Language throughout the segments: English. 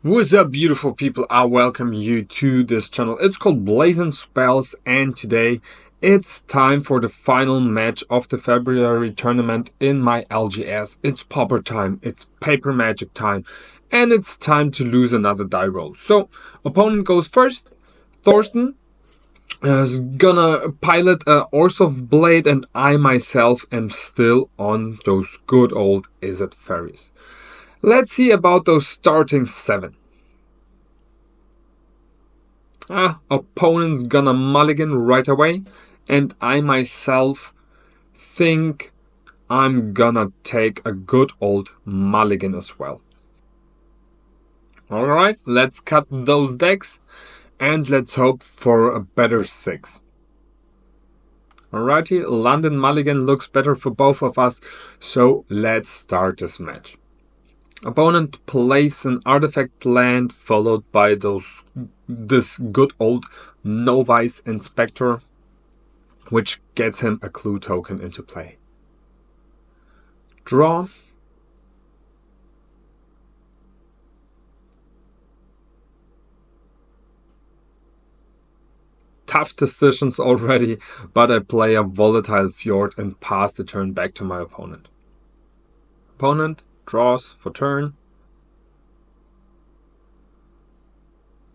What's up, beautiful people? I welcome you to this channel. It's called Blazing Spells, and today it's time for the final match of the February tournament in my LGS. It's Pauper time, it's Paper Magic time, and it's time to lose another die roll. So, opponent goes first. Thorsten is gonna pilot a Orzhov blade, and I myself am still on those good old Izzet Faeries. Let's see about those starting 7. Opponent's gonna mulligan right away, and I myself think I'm gonna take a good old mulligan as well. Alright, let's cut those decks, and let's hope for a better 6. Alrighty, London mulligan looks better for both of us, so let's start this match. Opponent plays an artifact land followed by this good old Novice Inspector, which gets him a clue token into play. Draw. Tough decisions already, but I play a Volatile Fjord and pass the turn back to my opponent. Opponent draws for turn.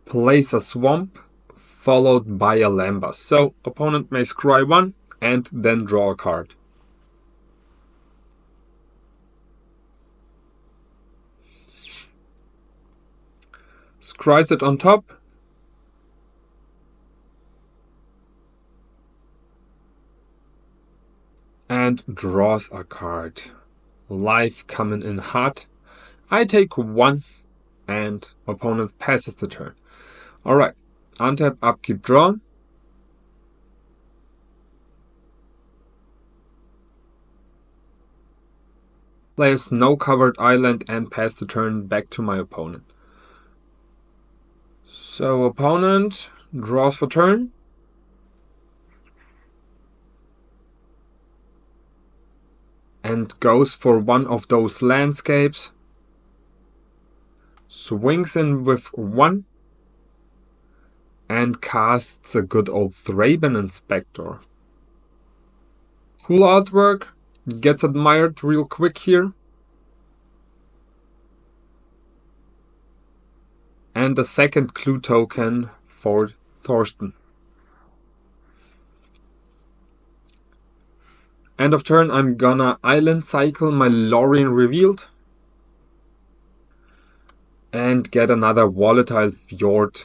Plays a Swamp followed by a Lambas. So opponent may scry 1 and then draw a card. Scries it on top. And draws a card. Life coming in hot. I take 1 and opponent passes the turn. Alright, untap, upkeep, draw. Play a snow-covered island and pass the turn back to my opponent. So opponent draws for turn. And goes for one of those landscapes. Swings in with 1. And casts a good old Thraben Inspector. Cool artwork. Gets admired real quick here. And a second clue token for Thorsten. End of turn, I'm gonna island cycle my Lorien Revealed. And get another Volatile Fjord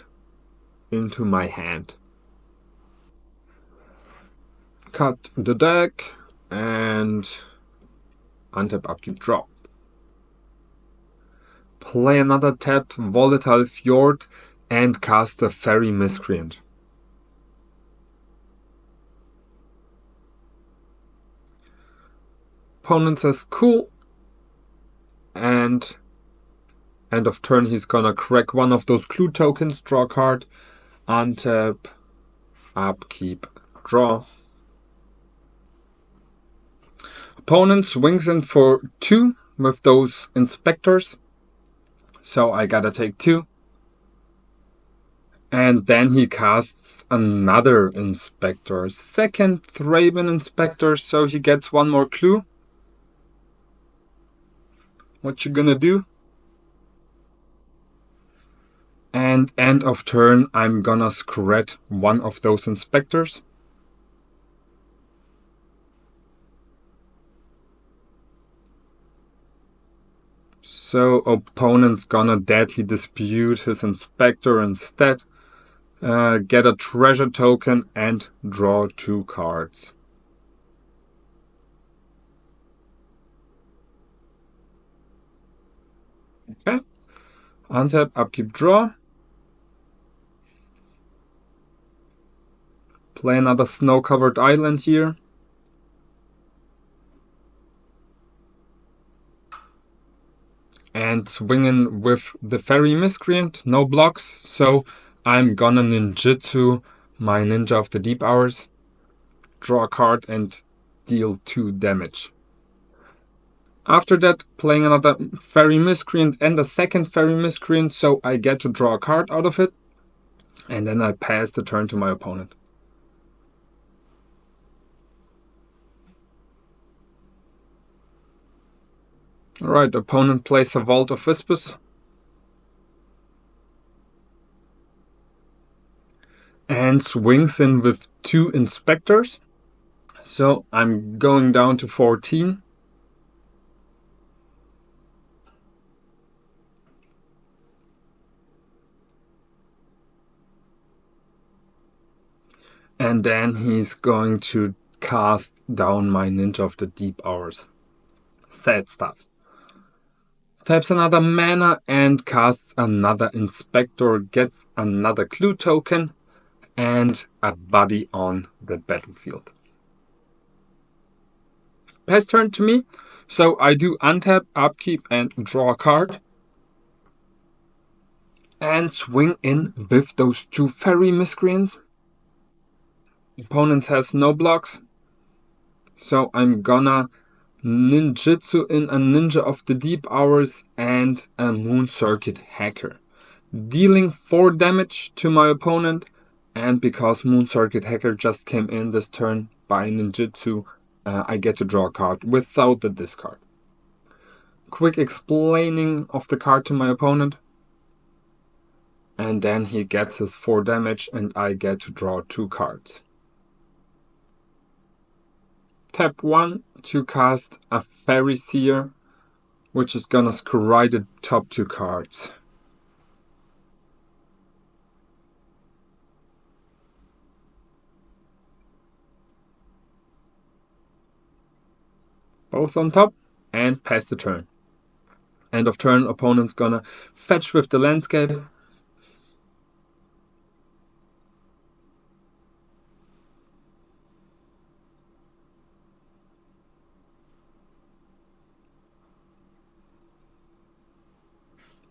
into my hand. Cut the deck and untap, upkeep, draw. Play another tapped Volatile Fjord and cast a Fairy Miscreant. Opponent says cool, and end of turn he's gonna crack one of those clue tokens, draw a card, untap, upkeep, draw. Opponent swings in for 2 with those inspectors, so I gotta take 2. And then he casts another inspector, second Thraben Inspector, so he gets 1 more clue. What you gonna do? And end of turn, I'm gonna scred one of those inspectors. So opponent's gonna deadly dispute his inspector instead. Get a treasure token and draw 2 cards. Okay. Untap, upkeep, draw. Play another snow-covered island here. And swinging with the Fairy Miscreant, no blocks, so I'm gonna ninjutsu my Ninja of the Deep Hours, draw a card and deal 2 damage. After that, playing another Fairy Miscreant and a second Fairy Miscreant, so I get to draw a card out of it. And then I pass the turn to my opponent. Alright, opponent plays a Vault of Whispers. And swings in with 2 Inspectors. So I'm going down to 14. And then he's going to cast down my Ninja of the Deep Hours. Sad stuff. Taps another mana and casts another Inspector, gets another clue token and a buddy on the battlefield. Pass turn to me, so I do untap, upkeep and draw a card. And swing in with those 2 Fairy Miscreants. Opponent has no blocks, so I'm gonna ninjutsu in a Ninja of the Deep Hours and a Moon Circuit Hacker, dealing 4 damage to my opponent. And because Moon Circuit Hacker just came in this turn by ninjutsu, I get to draw a card without the discard. Quick explaining of the card to my opponent. And then he gets his 4 damage and I get to draw 2 cards. Tap 1 to cast a Fairy Seer, which is gonna scry the top 2 cards. Both on top and pass the turn. End of turn, opponent's gonna fetch with the landscape.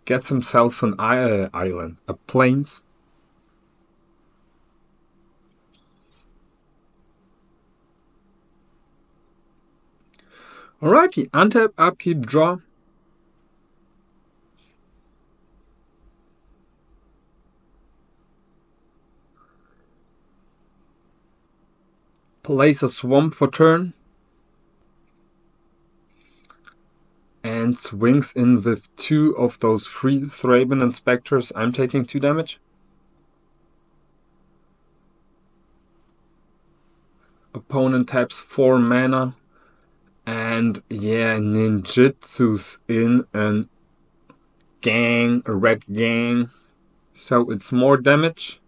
Gets himself an island, a plains. Alrighty, untap, upkeep, draw. Plays a swamp for turn. And swings in with 2 of those 3 Thraben Inspectors. I'm taking 2 damage. Opponent taps 4 mana. And yeah, ninjutsu's in a red gang. So it's more damage.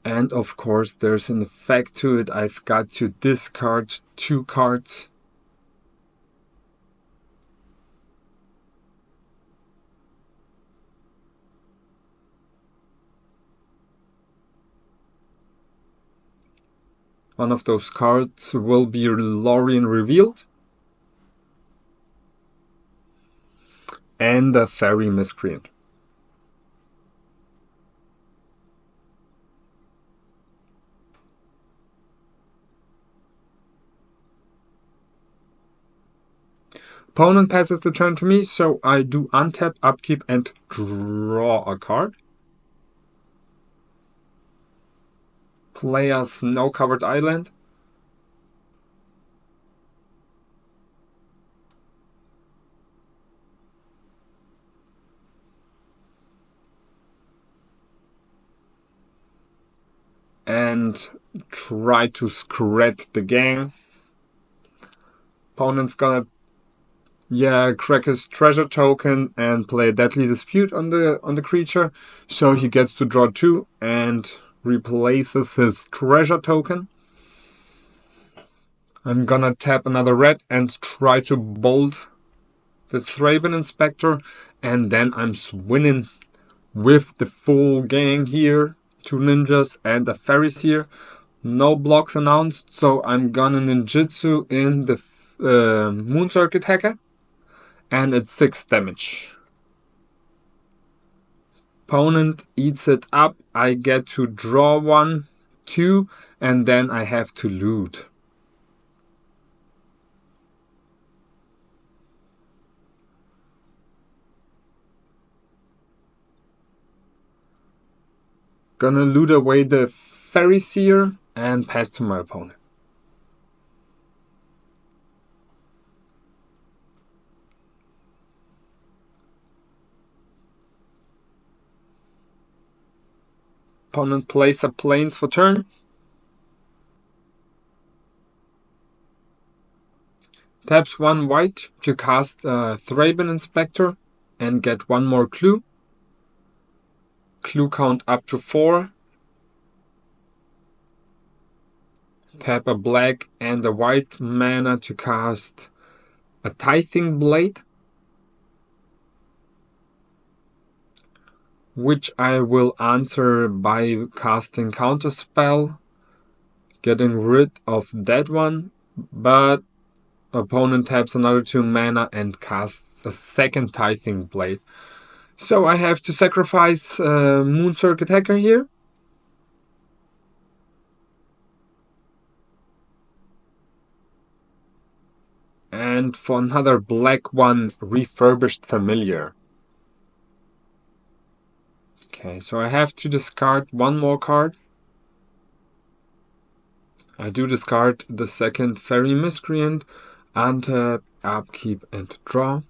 And of course there's an effect to it. I've got to discard 2 cards. One of those cards will be Lorien Revealed. And a Fairy Miscreant. Opponent passes the turn to me, so I do untap, upkeep and draw a card. Play a snow-covered island. And try to scred the gang. Opponent's gonna crack his treasure token and play a Deadly Dispute on the creature. So he gets to draw 2 and replaces his treasure token. I'm gonna tap another red and try to bolt the Thraben Inspector, and then I'm swinging with the full gang here, 2 ninjas and a Faeries here. No blocks announced, so I'm gonna ninjutsu in the Moon Circuit Hacker, and it's 6 damage. Opponent eats it up, I get to draw 1, 2, and then I have to loot. Gonna loot away the Faeries here and pass to my opponent. Opponent plays a plains for turn. Taps 1 white to cast Thraben Inspector and get 1 more clue. Clue count up to 4. Tap a black and a white mana to cast a Tithing Blade, which I will answer by casting Counterspell, getting rid of that one, but opponent taps another 2 mana and casts a second Tithing Blade. So I have to sacrifice Moon Circuit Hacker here. And for another black one, Refurbished Familiar. Okay, so I have to discard 1 more card. I do discard the second Fairy Miscreant, untap, upkeep, and draw.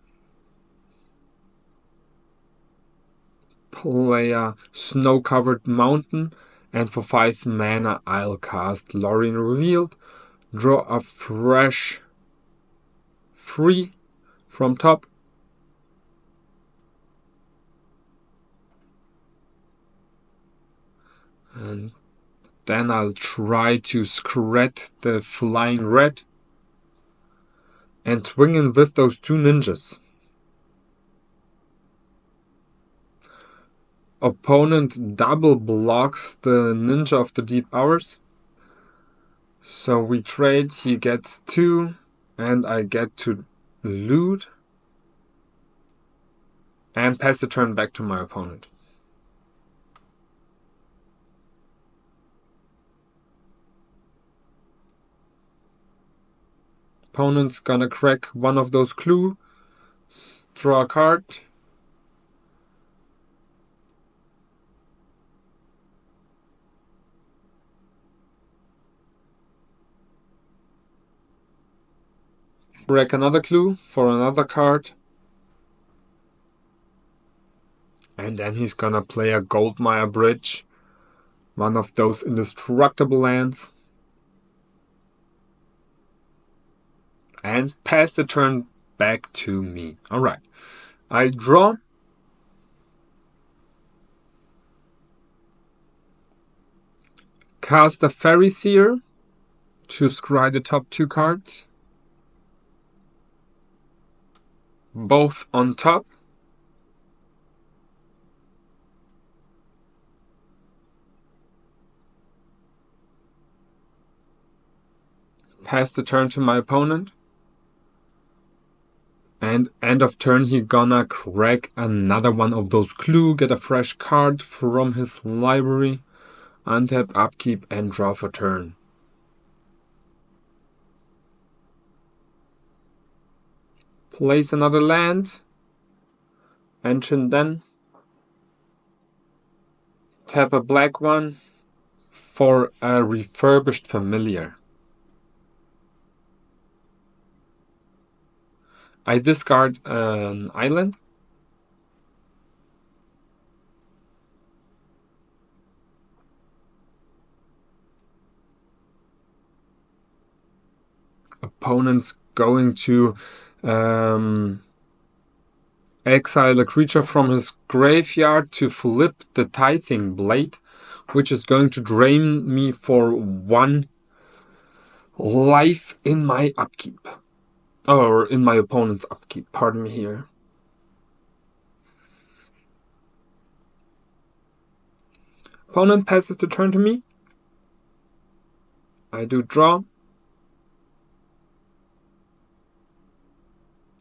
Play a Snow-Covered Mountain, and for 5 mana I'll cast Lorien Revealed, draw a fresh 3 from top. And then I'll try to scred the Flying Red and swing in with those 2 ninjas. Opponent double blocks the Ninja of the Deep Hours. So we trade, he gets 2 and I get to loot and pass the turn back to my opponent. Opponent's gonna crack one of those clues, draw a card. Break another clue for another card. And then he's gonna play a Goldmire Bridge, one of those indestructible lands. And pass the turn back to me. Alright. I draw. Cast a Faeries here to scry the top 2 cards. Both on top. Pass the turn to my opponent. And end of turn he gonna crack another one of those clues, get a fresh card from his library, untap, upkeep, and draw for turn. Place another land. Ancient Den. Tap a black one for a Refurbished Familiar. I discard an island. Opponent's going to exile a creature from his graveyard to flip the Tithing Blade, which is going to drain me for 1 life in my upkeep. Or in my opponent's upkeep, pardon me here. Opponent passes the turn to me. I do draw.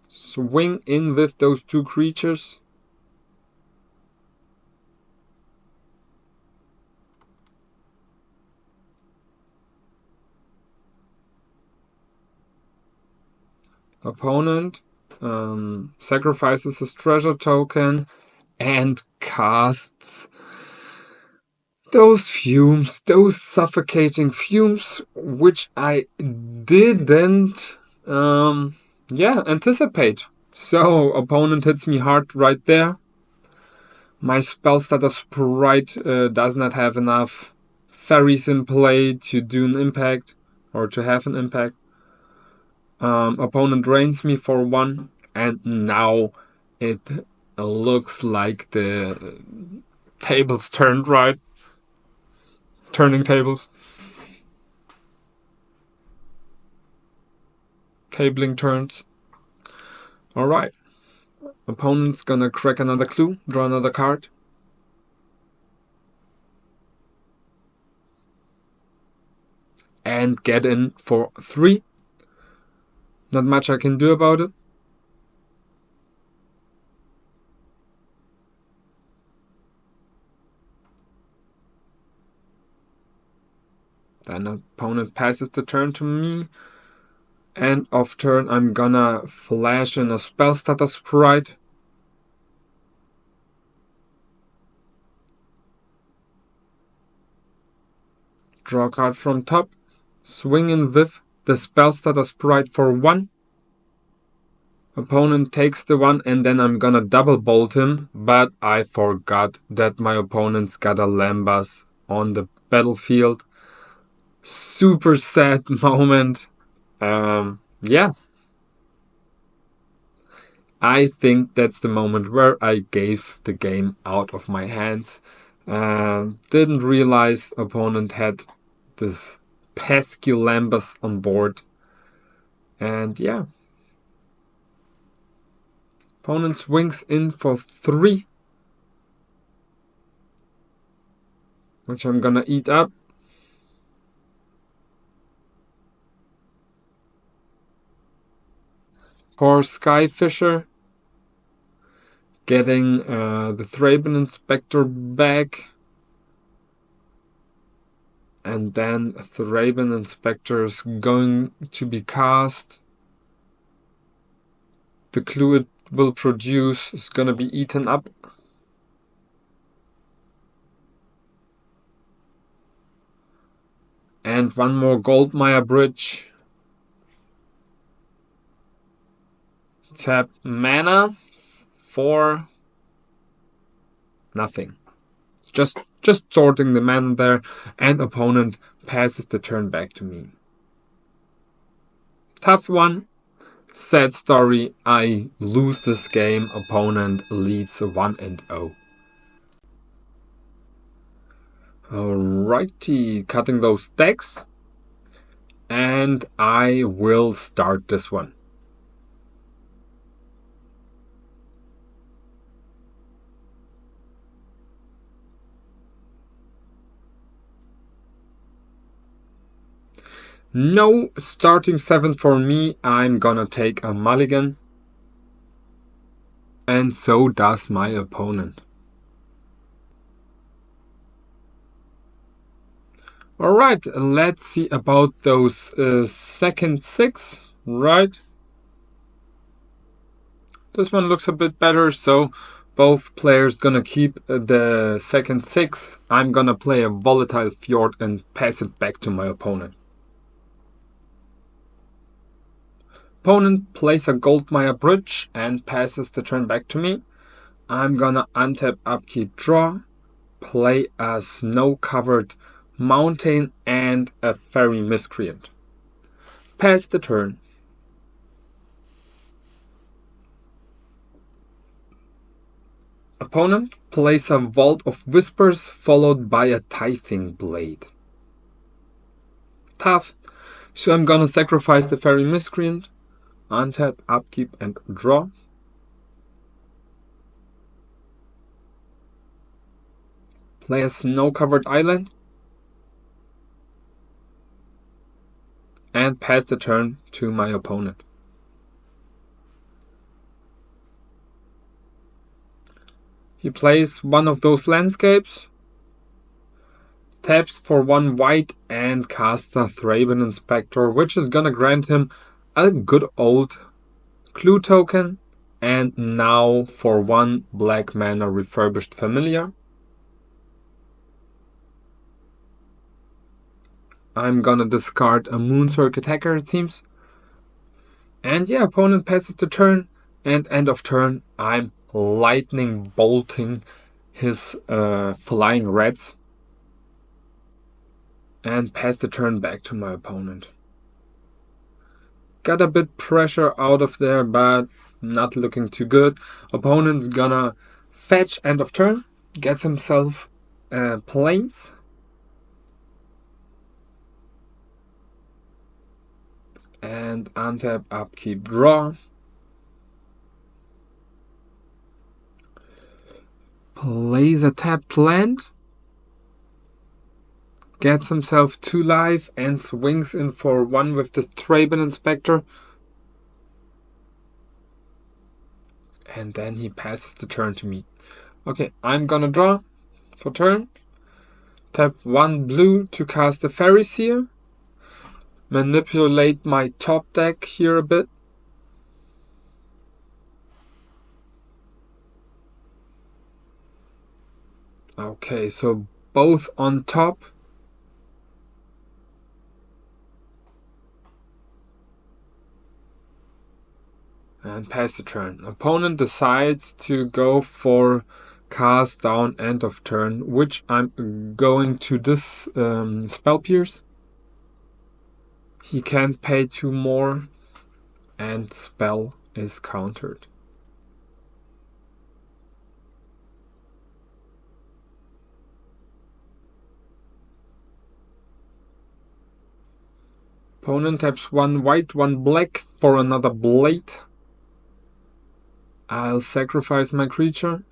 Swing in with those 2 creatures. Opponent sacrifices his treasure token and casts those fumes, those suffocating fumes, which I didn't, anticipate. So, opponent hits me hard right there. My spell starter sprite does not have enough Faeries in play to do an impact, or to have an impact. Opponent drains me for 1, and now it looks like the tables turned, right? Turning tables. Tabling turns. Alright. Opponent's gonna crack another clue, draw another card. And get in for 3. Not much I can do about it. Then opponent passes the turn to me. End of turn, I'm gonna flash in a spell starter sprite. Draw a card from top. Swing in with the spell starter sprite for 1. Opponent takes the 1, and then I'm gonna double bolt him, but I forgot that my opponent's got a Lambas on the battlefield. Super sad moment. Yeah. I think that's the moment where I gave the game out of my hands. Didn't realize opponent had this pesky Lambas on board. And yeah. Opponent swings in for 3. Which I'm gonna eat up. Or Skyfisher. Getting the Thraben Inspector back. And then Thraben Inspector's going to be cast. The clue it will produce is gonna be eaten up. And one more Goldmire Bridge. Tap mana for nothing. Just sorting the mana there, and opponent passes the turn back to me. Tough one. Sad story. I lose this game. Opponent leads 1-0. Alrighty, cutting those decks. And I will start this one. No starting 7 for me. I'm gonna take a mulligan. And so does my opponent. Alright, let's see about those second 6, right? This one looks a bit better, so both players gonna keep the second 6. I'm gonna play a Volatile Fjord and pass it back to my opponent. Opponent plays a Goldmire Bridge and passes the turn back to me. I'm gonna untap, upkeep, draw, play a snow-covered mountain and a fairy miscreant. Pass the turn. Opponent plays a Vault of Whispers followed by a Tithing Blade. Tough, so I'm gonna sacrifice the fairy miscreant. Untap, upkeep, and draw. Play a snow-covered island. And pass the turn to my opponent. He plays one of those landscapes. Taps for 1 white and casts a Thraben Inspector, which is gonna grant him a good old clue token, and now for 1 black mana Refurbished Familiar. I'm gonna discard a Moonsork attacker, it seems. And yeah, opponent passes the turn, and end of turn, I'm lightning bolting his flying reds and pass the turn back to my opponent. Got a bit pressure out of there, but not looking too good. Opponent's gonna fetch end of turn, gets himself planes. And untap, upkeep, draw. Plays a tapped land. Gets himself 2 life and swings in for 1 with the Thraben Inspector. And then he passes the turn to me. Okay, I'm gonna draw for turn. Tap 1 blue to cast the Faeries here. Manipulate my top deck here a bit. Okay, so both on top. And pass the turn. Opponent decides to go for cast down end of turn, which I'm going to this Spell Pierce. He can't pay 2 more, and spell is countered. Opponent taps 1 white, 1 black for another blade. I'll sacrifice my creature.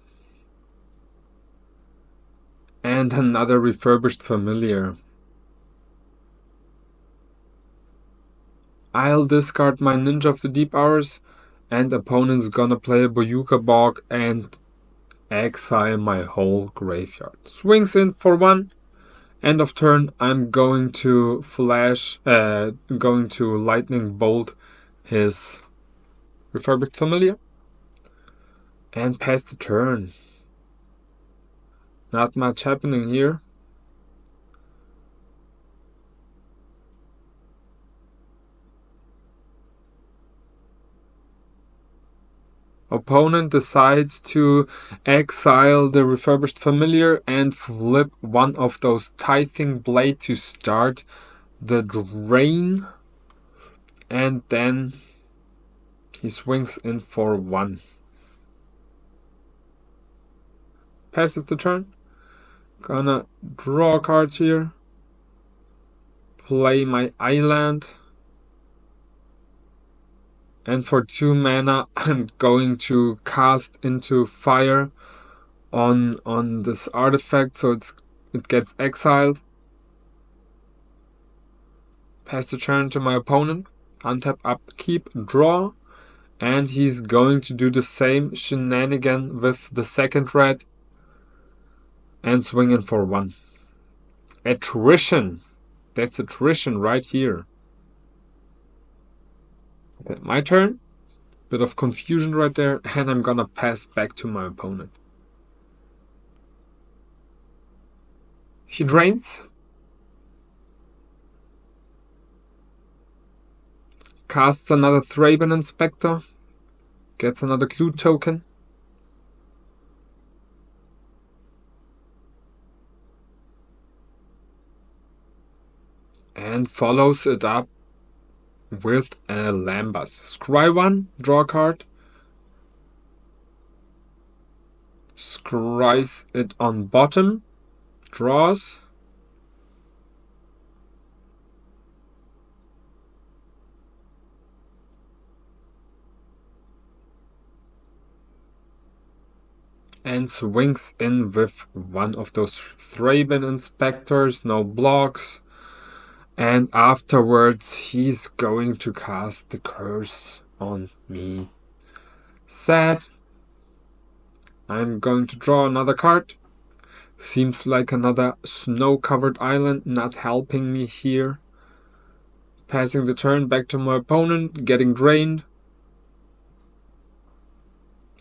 And another refurbished familiar. I'll discard my Ninja of the Deep Hours, and opponent's gonna play a Boyuka Bog and exile my whole graveyard. Swings in for 1. End of turn, I'm going to going to lightning bolt his refurbished familiar and pass the turn. Not much happening here. Opponent decides to exile the refurbished familiar and flip 1 of those tithing blade to start the drain, and then he swings in for 1. Passes the turn. Gonna draw a card here. Play my island. And for 2 mana, I'm going to cast into fire on this artifact, so it gets exiled. Pass the turn to my opponent. Untap, upkeep, draw. And he's going to do the same shenanigan with the second red. And swing in for 1. Attrition. That's attrition right here. Okay, my turn. Bit of confusion right there. And I'm gonna pass back to my opponent. He drains. Casts another Thraben Inspector. Gets another clue token. And follows it up with a Lambus. Scry 1, draw a card. Scries it on bottom. Draws. And swings in with 1 of those Thraben Inspectors, no blocks. And afterwards, he's going to cast the curse on me. Sad. I'm going to draw another card. Seems like another snow-covered island, not helping me here. Passing the turn back to my opponent, getting drained.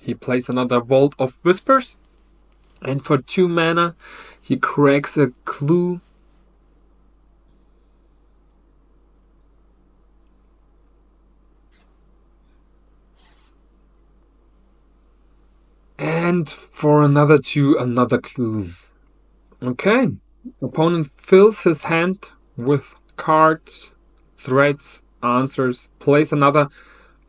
He plays another Vault of Whispers. And for 2 mana, he cracks a clue. And for another 2, another clue. Okay. Opponent fills his hand with cards, threats, answers, plays another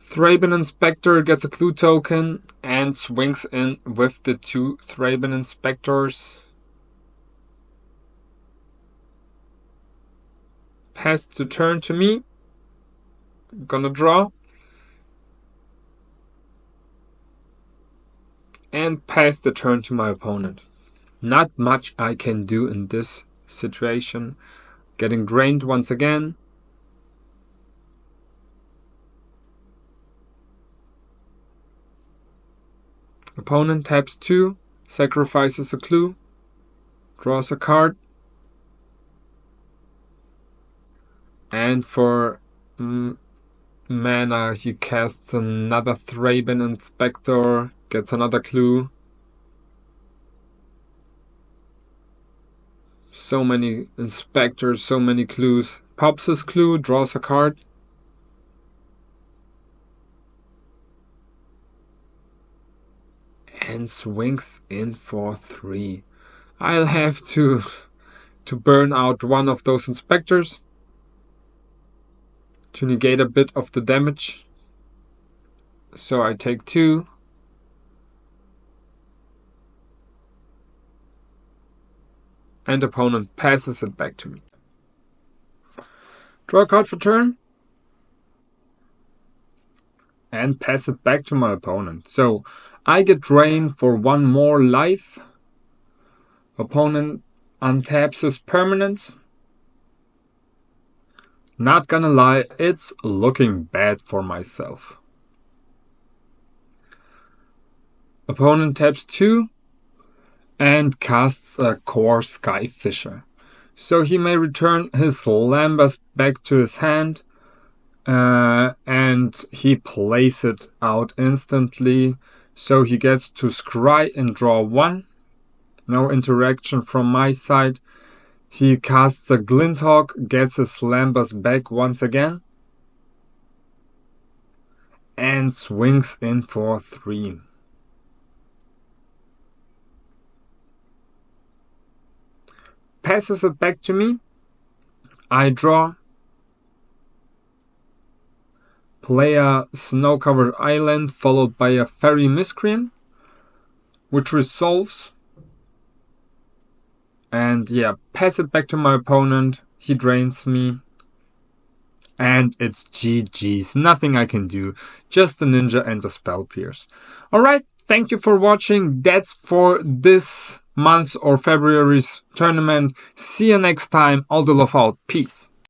Thraben Inspector, gets a clue token, and swings in with the 2 Thraben Inspectors. Pass the turn to me. Gonna draw. And pass the turn to my opponent. Not much I can do in this situation. Getting drained once again. Opponent taps 2, sacrifices a clue, draws a card. And for mana, he casts another Thraben Inspector, gets another clue. So many inspectors, so many clues. Pops his clue, draws a card. And swings in for 3. I'll have to burn out one of those inspectors to negate a bit of the damage. So I take 2. And opponent passes it back to me. Draw a card for turn. And pass it back to my opponent. So I get drained for 1 more life. Opponent untaps his permanent. Not gonna lie, it's looking bad for myself. Opponent taps 2 and casts a Core Skyfisher. So he may return his Lambas back to his hand. And he plays it out instantly. So he gets to scry and draw 1. No interaction from my side. He casts a Glinthawk, gets his Lambas back once again. And swings in for 3. Passes it back to me. I draw. Play a Snow-Covered Island followed by a Fairy Miscreant, which resolves. And yeah, pass it back to my opponent. He drains me. And it's GG's. Nothing I can do. Just the ninja and the spell pierce. Alright, thank you for watching. That's for this month's or February's tournament. See you next time. All the love out. Peace.